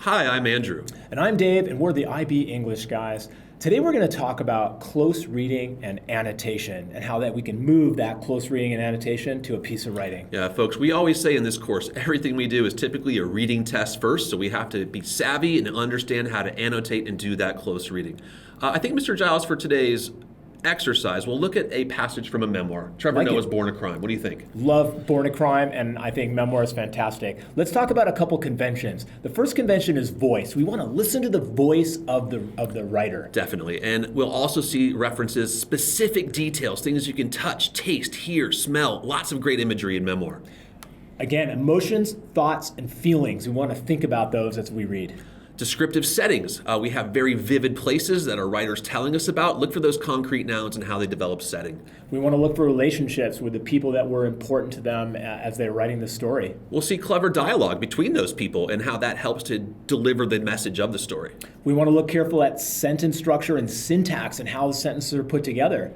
Hi, I'm Andrew. And I'm Dave, and we're the IB English guys. Today we're going to talk about close reading and annotation and how that we can move that close reading and annotation to a piece of writing. Yeah, folks, we always say in this course, everything we do is typically a reading test first, so we have to be savvy and understand how to annotate and do that close reading. I think, Mr. Giles, for today's exercise, we'll look at a passage from a memoir. Trevor Noah's Born a Crime. What do you think? Love Born a Crime, and I think memoir is fantastic. Let's talk about a couple conventions. The first convention is voice. We want to listen to the voice of the writer. Definitely. And we'll also see references, specific details, things you can touch, taste, hear, smell, lots of great imagery in memoir. Again, emotions, thoughts, and feelings. We want to think about those as we read. Descriptive settings. We have very vivid places that our writer's telling us about. Look for those concrete nouns and how they develop setting. We want to look for relationships with the people that were important to them as they're writing the story. We'll see clever dialogue between those people and how that helps to deliver the message of the story. We want to look careful at sentence structure and syntax and how the sentences are put together.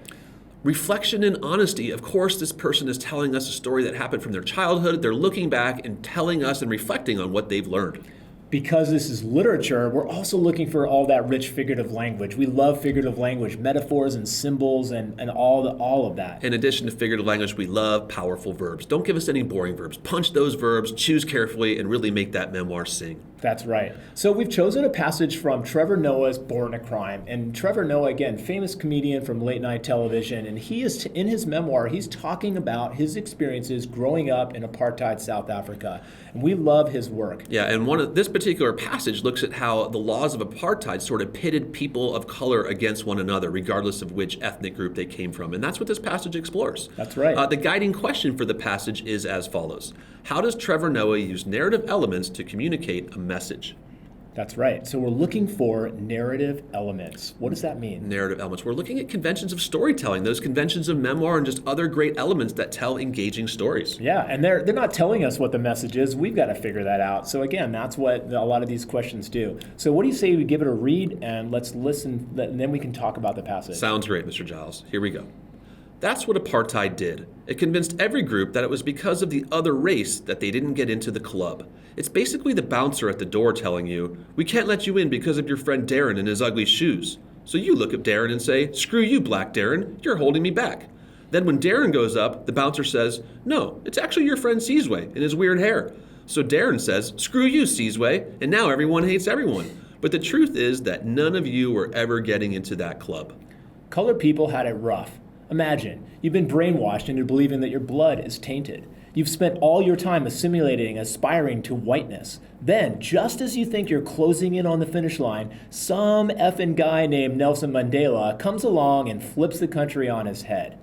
Reflection and honesty. Of course, this person is telling us a story that happened from their childhood. They're looking back and telling us and reflecting on what they've learned. Because this is literature, we're also looking for all that rich figurative language. We love figurative language, metaphors and symbols and all of that. In addition to figurative language, we love powerful verbs. Don't give us any boring verbs. Punch those verbs, choose carefully, and really make that memoir sing. That's right. So we've chosen a passage from Trevor Noah's Born a Crime. And Trevor Noah, again, famous comedian from late night television. And he is, in his memoir, he's talking about his experiences growing up in apartheid South Africa. And we love his work. Yeah, and this particular passage looks at how the laws of apartheid sort of pitted people of color against one another, regardless of which ethnic group they came from. And that's what this passage explores. That's right. The guiding question for the passage is as follows. How does Trevor Noah use narrative elements to communicate a message? That's right. So we're looking for narrative elements. What does that mean? Narrative elements. We're looking at conventions of storytelling, those conventions of memoir and just other great elements that tell engaging stories. Yeah, and they're not telling us what the message is. We've got to figure that out. So again, that's what a lot of these questions do. So what do you say we give it a read and let's listen, and then we can talk about the passage. Sounds great, Mr. Giles. Here we go. That's what apartheid did. It convinced every group that it was because of the other race that they didn't get into the club. It's basically the bouncer at the door telling you, we can't let you in because of your friend Darren and his ugly shoes. So you look at Darren and say, screw you, Black Darren, you're holding me back. Then when Darren goes up, the bouncer says, no, it's actually your friend Seasway and his weird hair. So Darren says, screw you, Seasway, and now everyone hates everyone. But the truth is that none of you were ever getting into that club. Colored people had it rough. Imagine, you've been brainwashed into believing that your blood is tainted. You've spent all your time assimilating, aspiring to whiteness. Then, just as you think you're closing in on the finish line, some effing guy named Nelson Mandela comes along and flips the country on his head.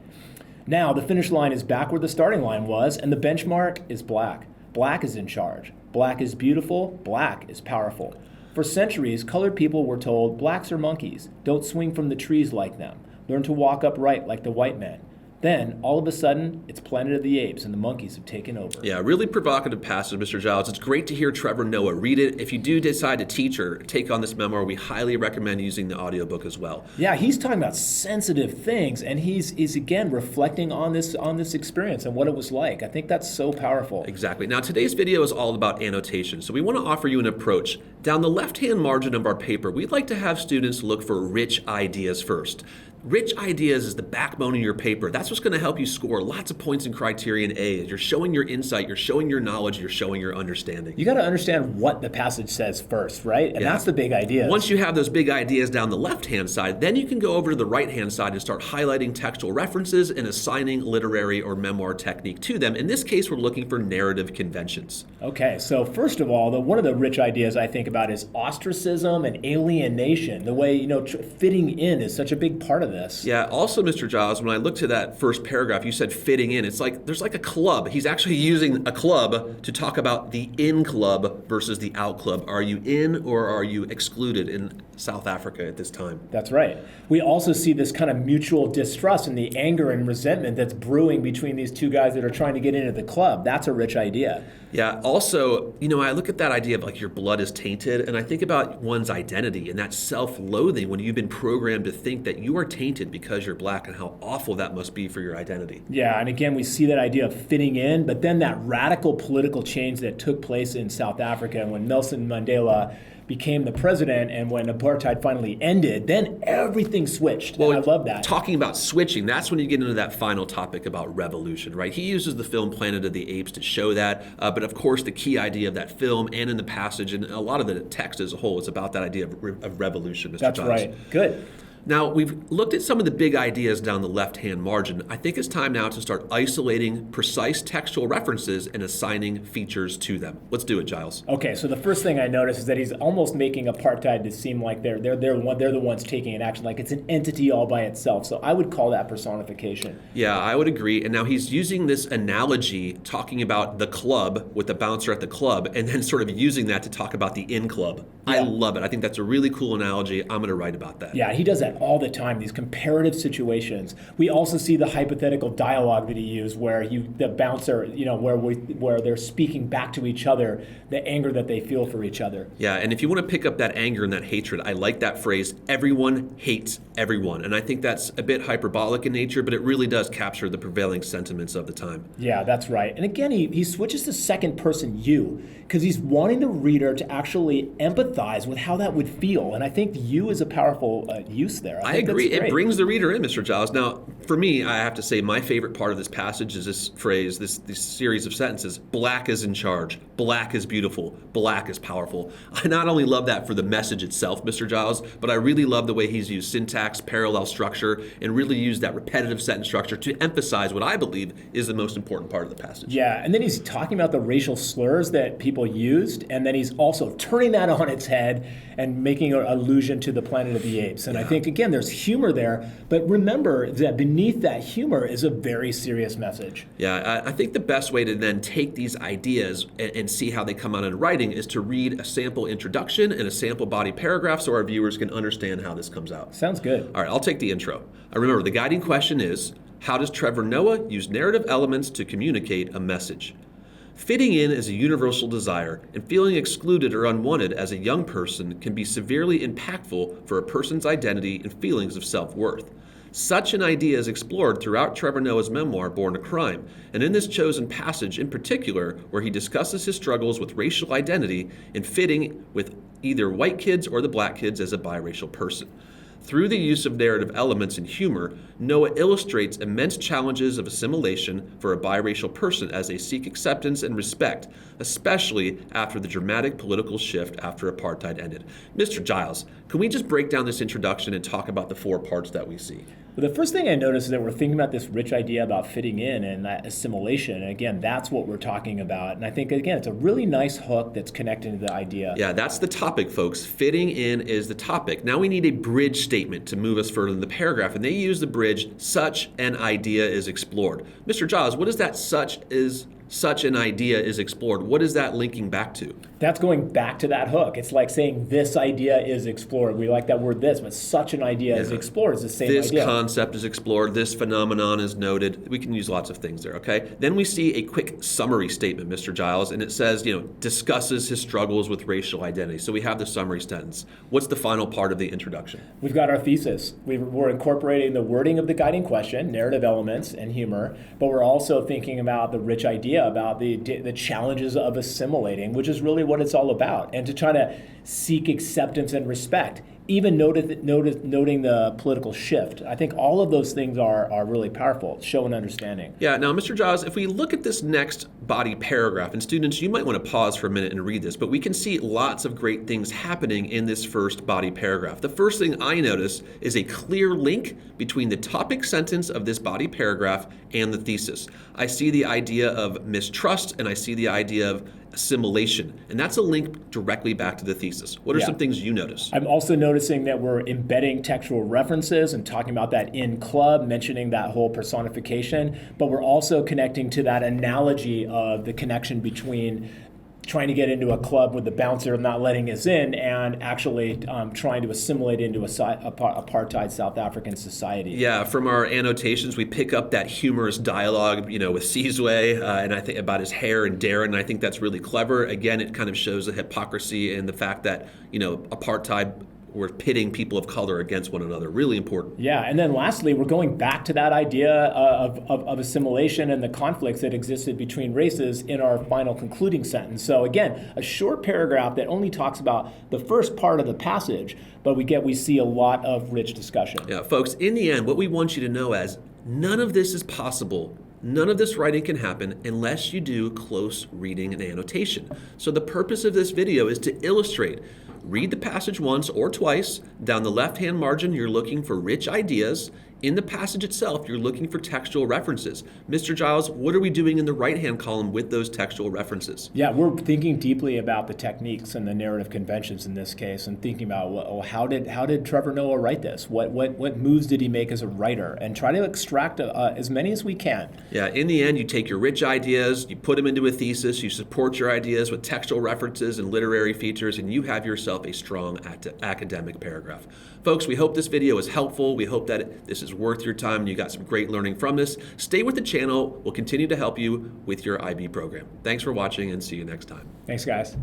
Now, the finish line is back where the starting line was, and the benchmark is black. Black is in charge. Black is beautiful. Black is powerful. For centuries, colored people were told, blacks are monkeys. Don't swing from the trees like them. Learn to walk upright like the white man. Then, all of a sudden, it's Planet of the Apes and the monkeys have taken over. Yeah, really provocative passage, Mr. Giles. It's great to hear Trevor Noah read it. If you do decide to teach or take on this memoir, we highly recommend using the audiobook as well. Yeah, he's talking about sensitive things, and he's again reflecting on this experience and what it was like. I think that's so powerful. Exactly. Now, today's video is all about annotation, so we want to offer you an approach. Down the left-hand margin of our paper, we'd like to have students look for rich ideas first. Rich ideas is the backbone of your paper. That's what's going to help you score lots of points in criterion A. You're showing your insight, you're showing your knowledge, you're showing your understanding. You got to understand what the passage says first, right? And that's the big idea. Once you have those big ideas down the left-hand side, then you can go over to the right-hand side and start highlighting textual references and assigning literary or memoir technique to them. In this case, we're looking for narrative conventions. Okay, so first of all, one of the rich ideas I think about is ostracism and alienation. The way, fitting in is such a big part of this. Yeah, also, Mr. Giles, when I looked to that first paragraph, you said fitting in. It's like there's like a club. He's actually using a club to talk about the in club versus the out club. Are you in or are you excluded in South Africa at this time? That's right. We also see this kind of mutual distrust and the anger and resentment that's brewing between these two guys that are trying to get into the club. That's a rich idea. Yeah, also, I look at that idea of like your blood is tainted, and I think about one's identity and that self-loathing when you've been programmed to think that you are tainted because you're black and how awful that must be for your identity. Yeah, and again, we see that idea of fitting in, but then that radical political change that took place in South Africa when Nelson Mandela became the president and when apartheid finally ended, then everything switched. Well, and I love that. Talking about switching, that's when you get into that final topic about revolution, right? He uses the film Planet of the Apes to show that, but of course the key idea of that film and in the passage and a lot of the text as a whole is about that idea of revolution, Mr. That's Giles. right. Good. Now, we've looked at some of the big ideas down the left-hand margin. I think it's time now to start isolating precise textual references and assigning features to them. Let's do it, Giles. Okay, so the first thing I notice is that he's almost making apartheid to seem like they're the ones taking an action, like it's an entity all by itself. So I would call that personification. Yeah, I would agree. And now he's using this analogy, talking about the club with the bouncer at the club, and then sort of using that to talk about the in club. Yeah. I love it. I think that's a really cool analogy. I'm going to write about that. Yeah, he does that all the time, these comparative situations. We also see the hypothetical dialogue that he used where the bouncer, where they're speaking back to each other, the anger that they feel for each other. Yeah, and if you want to pick up that anger and that hatred, I like that phrase, everyone hates everyone. And I think that's a bit hyperbolic in nature, but it really does capture the prevailing sentiments of the time. Yeah, that's right. And again, he switches to second person you because he's wanting the reader to actually empathize with how that would feel. And I think you is a powerful use there. I agree. It brings the reader in, Mr. Giles. Now, for me, I have to say my favorite part of this passage is this phrase, this series of sentences, black is in charge, black is beautiful, black is powerful. I not only love that for the message itself, Mr. Giles, but I really love the way he's used syntax, parallel structure, and really used that repetitive sentence structure to emphasize what I believe is the most important part of the passage. Yeah, and then he's talking about the racial slurs that people used, and then he's also turning that on its head and making an allusion to the Planet of the Apes. And I think, again, there's humor there, but remember that beneath that humor is a very serious message. Yeah, I think the best way to then take these ideas and see how they come out in writing is to read a sample introduction and a sample body paragraph so our viewers can understand how this comes out. Sounds good. All right, I'll take the intro. Remember, the guiding question is, how does Trevor Noah use narrative elements to communicate a message? Fitting in is a universal desire, and feeling excluded or unwanted as a young person can be severely impactful for a person's identity and feelings of self-worth. Such an idea is explored throughout Trevor Noah's memoir, Born a Crime, and in this chosen passage in particular, where he discusses his struggles with racial identity and fitting with either white kids or the black kids as a biracial person. Through the use of narrative elements and humor, Noah illustrates immense challenges of assimilation for a biracial person as they seek acceptance and respect, especially after the dramatic political shift after apartheid ended. Mr. Giles, can we just break down this introduction and talk about the four parts that we see? Well, the first thing I noticed is that we're thinking about this rich idea about fitting in and that assimilation. And again, that's what we're talking about. And I think, again, it's a really nice hook that's connected to the idea. Yeah, that's the topic, folks. Fitting in is the topic. Now we need a bridge statement to move us further in the paragraph. And they use the bridge, such an idea is explored. Mr. Giles, what is that such an idea is explored? What is that linking back to? That's going back to that hook. It's like saying this idea is explored. We like that word this, but such an idea is explored is the same idea. This concept is explored. This phenomenon is noted. We can use lots of things there, okay? Then we see a quick summary statement, Mr. Giles, and it says, discusses his struggles with racial identity. So we have the summary sentence. What's the final part of the introduction? We've got our thesis. We're incorporating the wording of the guiding question, narrative elements, and humor, but we're also thinking about the rich idea about the challenges of assimilating, which is really what it's all about, and to try to seek acceptance and respect, even noting the political shift. I think all of those things are really powerful, show an understanding. Yeah, now, Mr. Giles, if we look at this next body paragraph, and students, you might want to pause for a minute and read this, but we can see lots of great things happening in this first body paragraph. The first thing I notice is a clear link between the topic sentence of this body paragraph and the thesis. I see the idea of mistrust, and I see the idea of assimilation, and that's a link directly back to the thesis. What are some things you notice? I'm also noticing that we're embedding textual references and talking about that in club, mentioning that whole personification, but we're also connecting to that analogy of the connection between trying to get into a club with the bouncer not letting us in and actually trying to assimilate into apartheid South African society. Yeah, from our annotations, we pick up that humorous dialogue, with Sizwe, and I think about his hair and Darren, and I think that's really clever. Again, it kind of shows the hypocrisy and the fact that, apartheid we're pitting people of color against one another. Really important. Yeah, and then lastly, we're going back to that idea of assimilation and the conflicts that existed between races in our final concluding sentence. So again, a short paragraph that only talks about the first part of the passage, but we see a lot of rich discussion. Yeah, folks, in the end, what we want you to know is none of this is possible. None of this writing can happen unless you do close reading and annotation. So the purpose of this video is to illustrate. Read the passage once or twice. Down the left-hand margin, you're looking for rich ideas. In the passage itself, you're looking for textual references. Mr. Giles, what are we doing in the right-hand column with those textual references? Yeah, we're thinking deeply about the techniques and the narrative conventions in this case, and thinking about, well, how did Trevor Noah write this? What moves did he make as a writer? And try to extract as many as we can. Yeah, in the end, you take your rich ideas, you put them into a thesis, you support your ideas with textual references and literary features, and you have yourself a strong academic paragraph. Folks, we hope this video is helpful. We hope that this is worth your time and you got some great learning from this. Stay with the channel. We'll continue to help you with your IB program. Thanks for watching and see you next time. Thanks, guys.